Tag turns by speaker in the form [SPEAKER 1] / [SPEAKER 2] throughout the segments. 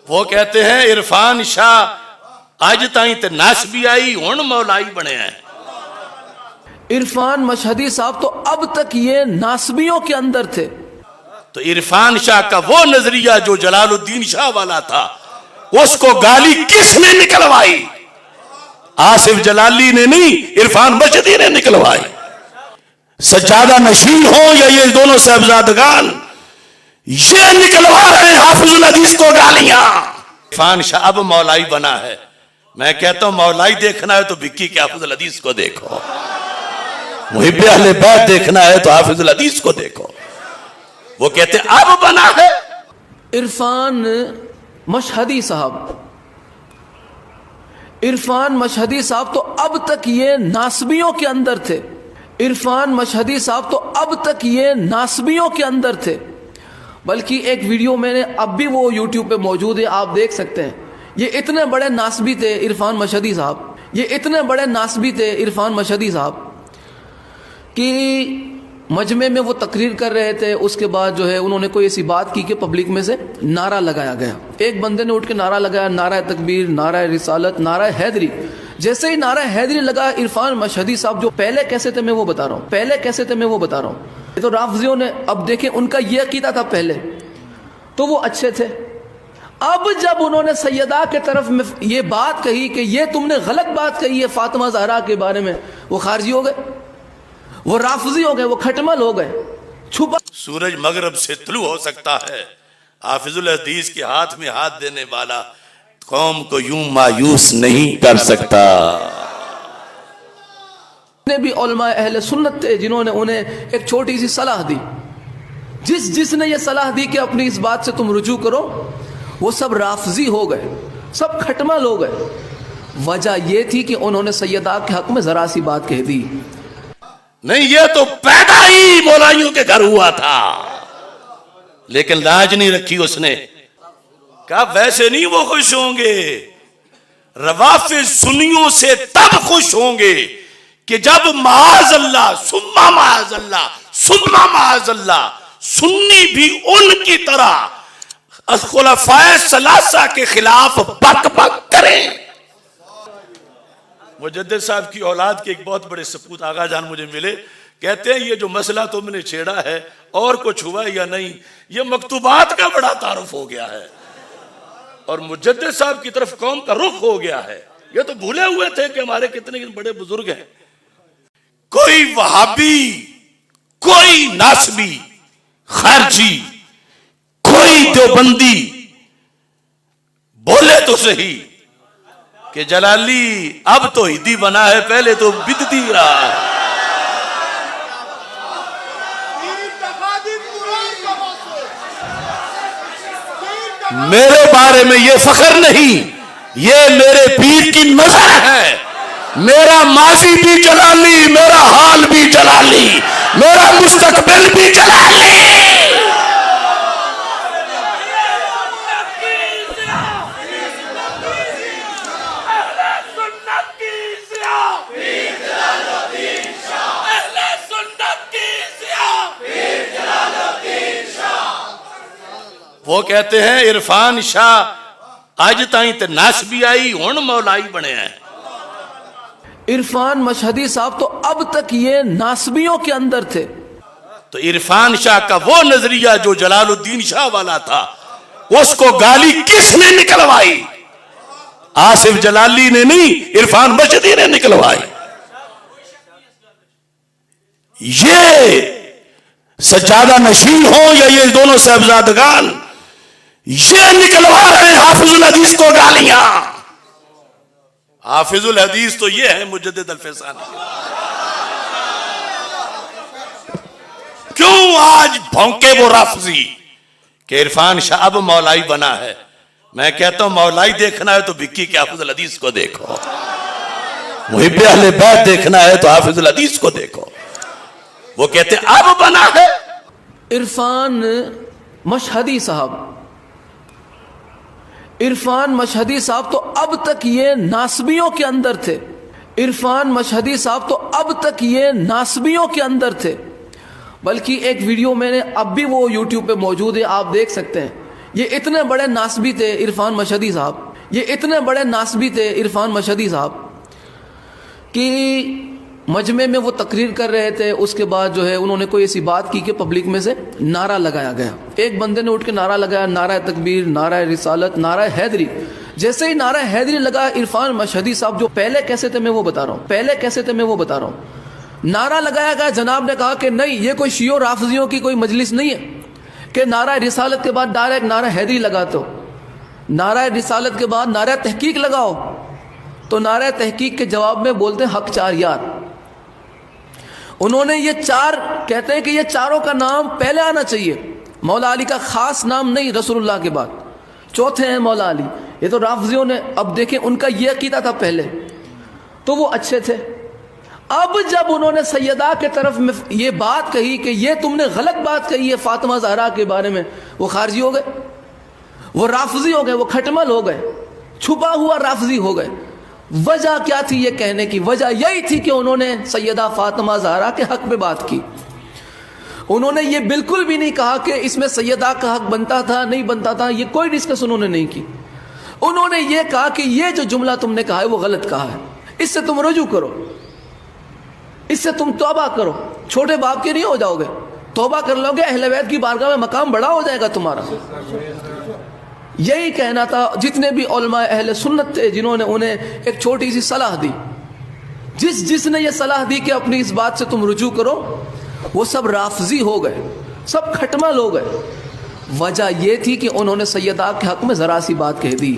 [SPEAKER 1] وہ کہتے ہیں عرفان شاہ اج تائیں تے ناسبی آئی ہن مولائی بنے ہیں.
[SPEAKER 2] عرفان مشہدی صاحب تو اب تک یہ ناسبیوں کے اندر تھے.
[SPEAKER 1] تو عرفان شاہ کا وہ نظریہ جو جلال الدین شاہ والا تھا اس کو گالی کس نے نکلوائی؟ آصف جلالی نے نہیں، عرفان مشہدی نے نکلوائی. سجادہ نشین ہوں یا یہ دونوں صاحبزادگان، یہ نکلوا رہے ہیں حافظ الحدیث کو گالیاں. عرفان شاہ اب مولائی بنا ہے. میں کہتا ہوں مولائی دیکھنا ہے تو بکی کے حافظ الحدیث کو دیکھو، محب اہل بیت دیکھنا ہے تو حافظ الحدیث کو دیکھو. وہ کہتے ہیں اب بنا ہے.
[SPEAKER 2] عرفان مشہدی صاحب، عرفان مشہدی صاحب تو اب تک یہ ناسبیوں کے اندر تھے. عرفان مشہدی صاحب تو اب تک یہ ناسبیوں کے اندر تھے. بلکہ ایک ویڈیو میں نے اب بھی وہ یوٹیوب پہ موجود ہے، آپ دیکھ سکتے ہیں. یہ اتنے بڑے ناسبی تھے عرفان مشہدی صاحب، یہ اتنے بڑے ناسبی تھے عرفان مشہدی صاحب کہ مجمع میں وہ تقریر کر رہے تھے. اس کے بعد جو ہے انہوں نے کوئی ایسی بات کی کہ پبلک میں سے نعرہ لگایا گیا. ایک بندے نے اٹھ کے نعرہ لگایا، نعرہ تکبیر، نعرہ رسالت، نعرہ حیدری. جیسے ہی نعرہ حیدری لگا، عرفان مشہدی صاحب جو پہلے کیسے تھے میں وہ بتا رہا ہوں، پہلے کیسے تھے میں وہ بتا رہا ہوں. یہ تو رافضیوں نے، اب دیکھیں ان کا یہ عقیدہ تھا پہلے تو وہ اچھے تھے. اب جب انہوں نے سیدہ کے طرف میں یہ بات کہی کہ یہ تم نے غلط بات کہی ہے فاطمہ زہرا کے بارے میں، وہ خارجی ہو گئے، وہ رافضی ہو گئے، وہ کھٹمل ہو گئے. چھپا
[SPEAKER 1] سورج مغرب سے طلوع ہو سکتا ہے، حافظ الحدیث کے ہاتھ میں ہاتھ دینے والا قوم کو یوں مایوس نہیں کر سکتا.
[SPEAKER 2] نے بھی علماء اہل سنت تھے جنہوں نے انہیں ایک چھوٹی سی صلاح دی. جس نے یہ صلاح دی کہ اپنی اس بات سے تم رجوع کرو، وہ سب رافضی ہو گئے، سب کھٹمل ہو گئے. وجہ یہ تھی کہ انہوں نے سیدہ کے حق میں ذرا سی بات کہہ دی.
[SPEAKER 1] نہیں، یہ تو پیدا ہی مولائیوں کے گھر ہوا تھا، لیکن لاج نہیں رکھی اس نے. کہا ویسے نہیں وہ خوش ہوں گے، روافض سنیوں سے تب خوش ہوں گے کہ جب معاذ اللہ ثم معاذ اللہ ثم معاذ اللہ سنی بھی ان کی طرح خلفائے ثلاثہ کے خلاف بک بک کریں. مجدد صاحب کی اولاد کے ایک بہت بڑے سپوت آغا جان مجھے ملے، کہتے ہیں یہ جو مسئلہ تم نے چھیڑا ہے اور کچھ ہوا یا نہیں، یہ مکتوبات کا بڑا تعارف ہو گیا ہے اور مجدد صاحب کی طرف قوم کا رخ ہو گیا ہے. یہ تو بھولے ہوئے تھے کہ ہمارے کتنے بڑے بزرگ ہیں. کوئی وہابی، کوئی ناسبی، خارجی، کوئی دیوبندی بولے تو صحیح کہ جلالی اب تو ہدی بنا ہے، پہلے تو بدتی رہا ہے. میرے بارے میں یہ فخر نہیں، یہ میرے پیر کی نظر ہے. میرا ماضی بھی جلالی، میرا حال بھی جلالی، میرا مستقبل بھی جلالی. وہ کہتے ہیں عرفان شاہ اج تائیں تے ناسبی آئی ہن مولائی بنے ہیں.
[SPEAKER 2] عرفان مشہدی صاحب تو اب تک یہ ناسبیوں کے اندر تھے.
[SPEAKER 1] تو عرفان شاہ کا وہ نظریہ جو جلال الدین شاہ والا تھا اس کو گالی کس نے نکلوائی؟ آصف جلالی نے نہیں، عرفان مشہدی نے نکلوائی. یہ سجادہ نشین ہوں یا یہ دونوں صاحبزادگان، یہ نکلوا رہے ہیں حافظ الحدیث کو گالیاں. حافظ الحدیث تو یہ ہے مجدد الفیضانی. کیوں آج بھونکے وہ رافضی کہ عرفان شاہ اب مولائی بنا ہے؟ میں کہتا ہوں مولائی دیکھنا ہے تو بکی کے حافظ الحدیث کو دیکھو، محب اہل بیت دیکھنا ہے تو حافظ الحدیث کو دیکھو. وہ کہتے ہیں اب بنا ہے.
[SPEAKER 2] عرفان مشہدی صاحب، عرفان مشہدی صاحب تو اب تک یہ ناسبیوں کے اندر تھے. عرفان مشہدی صاحب تو اب تک یہ ناسبیوں کے اندر تھے. بلکہ ایک ویڈیو میں نے اب بھی وہ یوٹیوب پہ موجود ہے، آپ دیکھ سکتے ہیں. یہ اتنے بڑے ناسبی تھے عرفان مشہدی صاحب، یہ اتنے بڑے ناسبی تھے عرفان مشہدی صاحب کہ مجمع میں وہ تقریر کر رہے تھے، اس کے بعد جو ہے انہوں نے کوئی ایسی بات کی کہ پبلک میں سے نعرہ لگایا گیا. ایک بندے نے اٹھ کے نعرہ لگایا، نعرہ تکبیر، نعرہ رسالت، نعرہ حیدری. جیسے ہی نعرہ حیدری لگا، عرفان مشہدی صاحب جو پہلے کیسے تھے میں وہ بتا رہا ہوں، نعرہ لگایا گیا. جناب نے کہا کہ نہیں، یہ کوئی شیعہ رافضیوں کی کوئی مجلس نہیں ہے کہ نعرہ رسالت کے بعد ڈائریکٹ نعرہ حیدری لگاتے ہو. نعرہ رسالت کے بعد نعرہ تحقیق لگاؤ. تو نعرہ تحقیق کے جواب میں بولتے ہیں حق چار یار. انہوں نے یہ چار کہتے ہیں کہ یہ چاروں کا نام پہلے آنا چاہیے، مولا علی کا خاص نام نہیں، رسول اللہ کے بعد چوتھے ہیں مولا علی. یہ تو رافضیوں نے، اب دیکھیں ان کا یہ عقیدہ تھا پہلے تو وہ اچھے تھے. اب جب انہوں نے سیدہ کے طرف میں یہ بات کہی کہ یہ تم نے غلط بات کہی ہے فاطمہ زہرا کے بارے میں، وہ خارجی ہو گئے، وہ رافضی ہو گئے، وہ کھٹمل ہو گئے، چھپا ہوا رافضی ہو گئے. وجہ کیا تھی یہ کہنے کی؟ وجہ یہی تھی کہ انہوں نے سیدہ فاطمہ زہرا کے حق میں بات کی. انہوں نے یہ بالکل بھی نہیں کہا کہ اس میں سیدہ کا حق بنتا تھا نہیں بنتا تھا، یہ کوئی ڈسکس انہوں نے نہیں کی. انہوں نے یہ کہا کہ یہ جو جملہ تم نے کہا ہے وہ غلط کہا ہے، اس سے تم رجوع کرو، اس سے تم توبہ کرو. چھوٹے باپ کے نہیں ہو جاؤ گے، توبہ کر لو گے، اہل بیت کی بارگاہ میں مقام بڑا ہو جائے گا تمہارا. یہی کہنا تھا. جتنے بھی علماء اہل سنت تھے جنہوں نے انہیں ایک چھوٹی سی صلاح دی، جس نے یہ صلاح دی کہ اپنی اس بات سے تم رجوع کرو، وہ سب رافضی ہو گئے، سب کھٹمل ہو گئے. وجہ یہ تھی کہ انہوں نے سیدہ کے حق میں ذرا سی بات کہہ دی.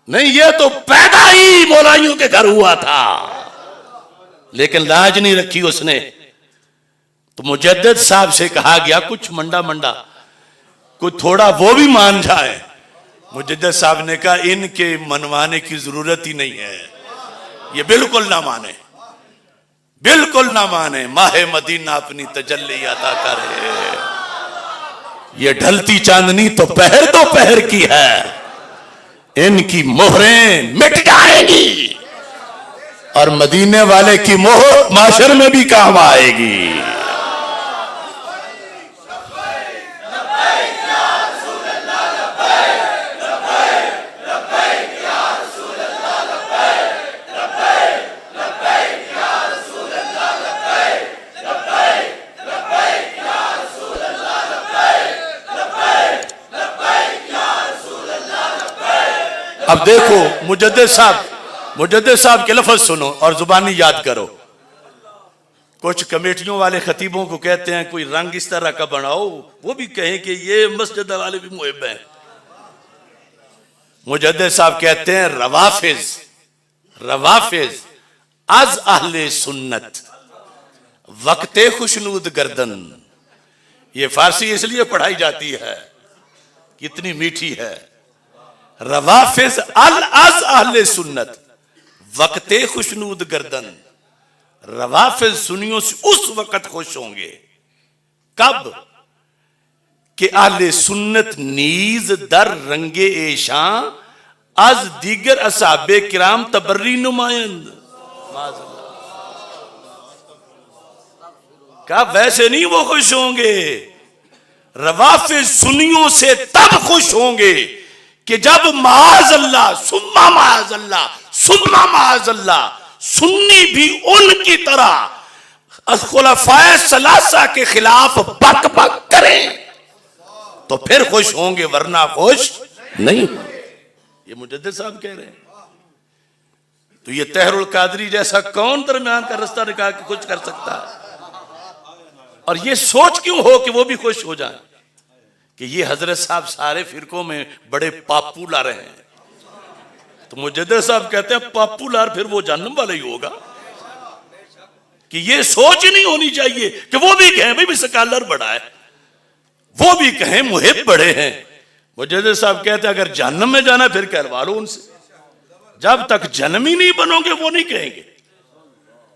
[SPEAKER 1] نہیں، یہ تو پیدا ہی مولائیوں کے گھر ہوا تھا، لیکن لاج نہیں رکھی اس نے. تو مجدد صاحب سے کہا گیا کچھ منڈا کوئی تھوڑا وہ بھی مان جائے. مجدد صاحب نے کہا ان کے منوانے کی ضرورت ہی نہیں ہے، یہ بالکل نہ مانے، بالکل نہ مانے. ماہ مدینہ اپنی تجلی عطا کرے، یہ ڈھلتی چاندنی تو پہر کی ہے، ان کی مہریں مٹ جائیں گی اور مدینے والے کی مہر معاشر میں بھی کام آئے گی. اب دیکھو مجدد صاحب کے لفظ سنو اور زبانی یاد کرو. کچھ کمیٹیوں والے خطیبوں کو کہتے ہیں کوئی رنگ اس طرح کا بناؤ، وہ بھی کہیں کہ یہ مسجد والے بھی محب ہیں. مجدد صاحب کہتے ہیں روافظ از اہل سنت وقت خوشنود گردن. یہ فارسی اس لیے پڑھائی جاتی ہے، کتنی میٹھی ہے. روافظ از اہل سنت وقت خوشنود گردن. روافظ سنیوں سے اس وقت خوش ہوں گے کب کہ اہل سنت نیز در رنگ ایشاں از دیگر اصحاب کرام تبری نمائند. کہا ویسے نہیں وہ خوش ہوں گے، روافظ سنیوں سے تب خوش ہوں گے کہ جب معاذ اللہ سنی بھی ان کی طرح خلفائے ثلاثہ کے خلاف بک بک کریں تو پھر خوش ہوں گے، ورنہ خوش نہیں. یہ مجدد صاحب کہہ رہے ہیں. تو یہ طاہر القادری جیسا کون درمیان کا رستہ نکال کے کچھ کر سکتا ہے؟ اور یہ سوچ کیوں ہو کہ وہ بھی خوش ہو جائیں کہ یہ حضرت صاحب سارے فرقوں میں بڑے پاپولر ہیں. تو مجدد صاحب کہتے ہیں پاپولر پھر وہ جہنم والا ہی ہوگا. کہ یہ سوچ ہی نہیں ہونی چاہیے کہ وہ بھی کہیں بھئی سکالر بڑا ہے، وہ بھی کہیں محب بڑے ہیں. مجدد صاحب کہتے ہیں اگر جہنم میں جانا پھر کہلوا لو ان سے، جب تک جنمی نہیں بنو گے وہ نہیں کہیں گے.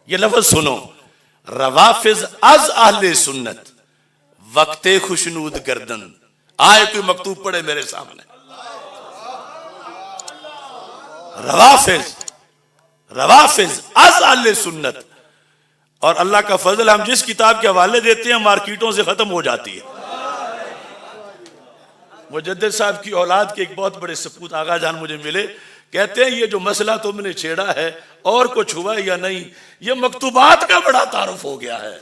[SPEAKER 1] یہ لفظ سنو، روافظ از اہل سنت وقت خوشنود گردن. آئے کوئی مکتوب پڑھے میرے سامنے. روافظ از اہل سنت. اور اللہ کا فضل ہم جس کتاب کے حوالے دیتے ہیں مارکیٹوں سے ختم ہو جاتی ہے. مجدد صاحب کی اولاد کے ایک بہت بڑے سپوت آغا جان مجھے ملے، کہتے ہیں یہ جو مسئلہ تم نے چھیڑا ہے اور کچھ ہوا یا نہیں، یہ مکتوبات کا بڑا تعارف ہو گیا ہے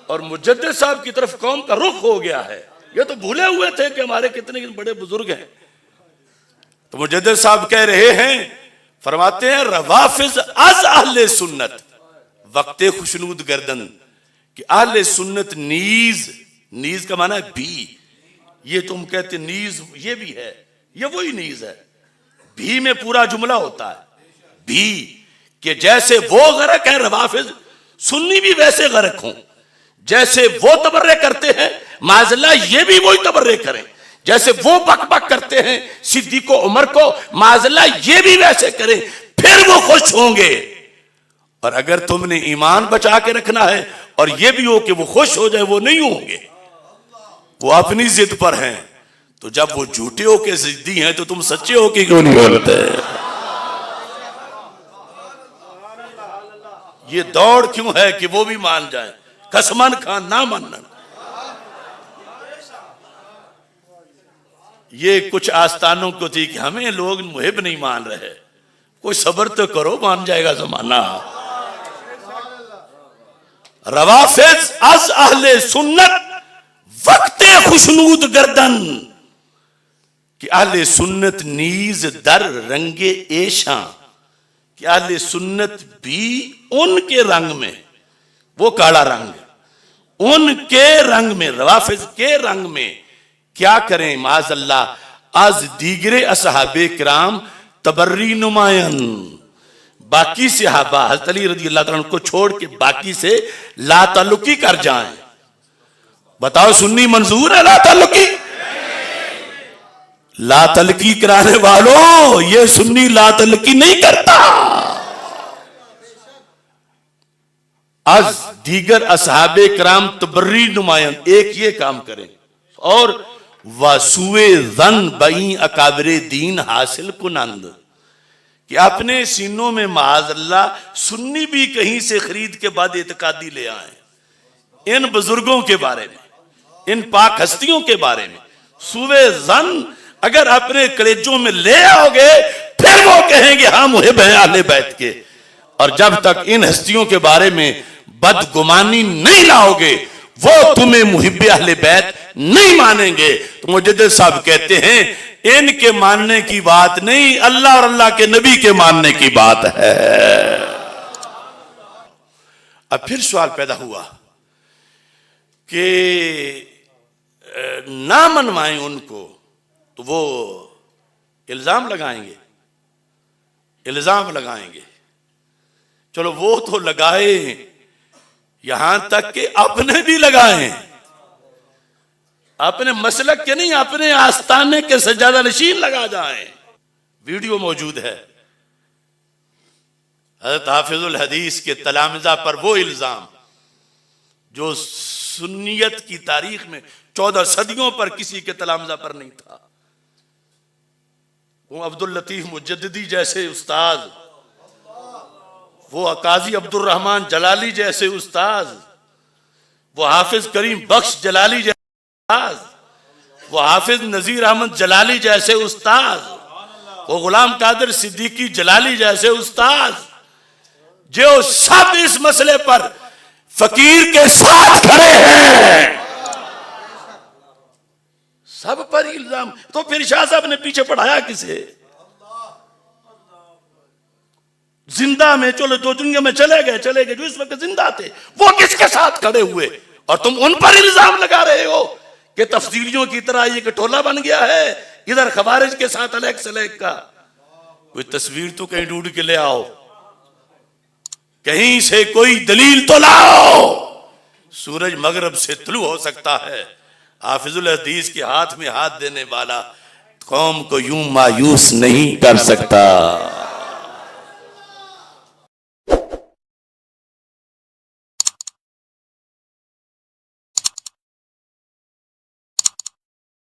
[SPEAKER 1] اور مجدد صاحب کی طرف قوم کا رخ ہو گیا ہے. یہ تو بھولے ہوئے تھے کہ ہمارے کتنے بڑے بزرگ ہیں. تو مجدد صاحب کہہ رہے ہیں، فرماتے ہیں روافض از اہل سنت وقت خشنود گردن، کہ اہل سنت نیز کا معنی ہے بھی. یہ تم کہتے نیز یہ بھی ہے، یہ وہی نیز ہے. بھی میں پورا جملہ ہوتا ہے بھی، کہ جیسے وہ غرق ہیں روافض، سنی بھی ویسے غرق ہوں. جیسے وہ تبرے کرتے ہیں معاذ اللہ یہ بھی وہی تبرے کریں. جیسے وہ بک بک کرتے ہیں صدیق و عمر کو، معاذ اللہ یہ بھی ویسے کریں، پھر وہ خوش ہوں گے. اور اگر تم نے ایمان بچا کے رکھنا ہے اور یہ بھی ہو کہ وہ خوش ہو جائے، وہ نہیں ہوں گے. وہ اپنی ضد پر ہیں. تو جب وہ جھوٹے ہو کے ضدی ہیں تو تم سچے ہو کے کیوں نہیں بولتے؟ یہ دوڑ کیوں ہے کہ وہ بھی مان جائیں؟ قسمن خان نہ مانن. یہ کچھ آستانوں کو تھی کہ ہمیں لوگ محب نہیں مان رہے، کوئی صبر تو کرو، مان جائے گا زمانہ. روافض از اہل سنت وقت خشنود گردن، کہ اہل سنت نیز در رنگ ایشاں، کہ اہل سنت بھی ان کے رنگ میں، وہ کالا رنگ، ان کے رنگ میں، روافض کے رنگ میں کیا کریں معاذ اللہ، از دیگر اصحاب کرام تبری نمائن، باقی صحابہ حضرت علی رضی اللہ تعالیٰ عنہ کو چھوڑ کے باقی سے لا تعلقی کر جائیں. بتاؤ سنی منظور ہے لا تعلقی؟ لا تعلقی کرانے والوں یہ سنی لا تعلقی نہیں کرتا. از دیگر اصحاب کرام تبری نمائن، ایک یہ کام کریں. اور وَسُوِ ظن بئیں اکابر دین حاصل کنند، کہ اپنے سینوں میں معاذ اللہ سنی بھی کہیں سے خرید کے بعد اعتقادی لے آئیں ان بزرگوں کے بارے میں، ان پاک ہستیوں کے بارے میں. سوء ظن اگر اپنے کلیجوں میں لے آؤ گے پھر وہ کہیں گے ہاں محب ہیں اہل بیت کے. اور جب تک ان ہستیوں کے بارے میں بدگمانی نہیں لاؤ گے وہ تمہیں محب اہل بیت نہیں مانیں گے. تو مجدد صاحب کہتے ہیں ان کے ماننے کی بات نہیں، اللہ اور اللہ کے نبی کے ماننے کی بات ہے. اب پھر سوال پیدا ہوا کہ نہ منوائیں ان کو تو وہ الزام لگائیں گے. چلو وہ تو لگائیں، یہاں تک کہ اپنے بھی لگائیں، اپنے مسلک کے نہیں، اپنے آستانے کے سجادہ نشین لگا جائیں. ویڈیو موجود ہے حضرت حافظ الحدیث کے تلامذہ پر وہ الزام جو سنیت کی تاریخ میں 14 صدیوں پر کسی کے تلامذہ پر نہیں تھا. وہ عبداللطیف مجددی جیسے استاد، وہ قاضی عبد الرحمن جلالی جیسے استاد، وہ حافظ کریم بخش جلالی جیسے استاد، وہ حافظ نذیر احمد جلالی جیسے استاد، وہ غلام قادر صدیقی جلالی جیسے استاد، جو سب اس مسئلے پر فقیر کے ساتھ کھڑے ہیں. سب پر الزام. تو پھر شاہ صاحب نے پیچھے پڑھایا کسے؟ زندہ میں چلو جو دنیا میں چلے گئے جو اس وقت زندہ تھے وہ کس کے ساتھ کھڑے ہوئے اور تم ان پر الزام لگا رہے ہو کہ تفسیریوں کی طرح یہ کٹولہ بن گیا ہے ادھر خوارج کے ساتھ الیک سلیک کا. کوئی تصویر تو کہیں ڈھونڈ کے لے آؤ، کہیں سے کوئی دلیل تو لاؤ. سورج مغرب سے طلوع ہو سکتا ہے، حافظ الحدیث کے ہاتھ میں ہاتھ دینے والا قوم کو یوں مایوس نہیں کر سکتا.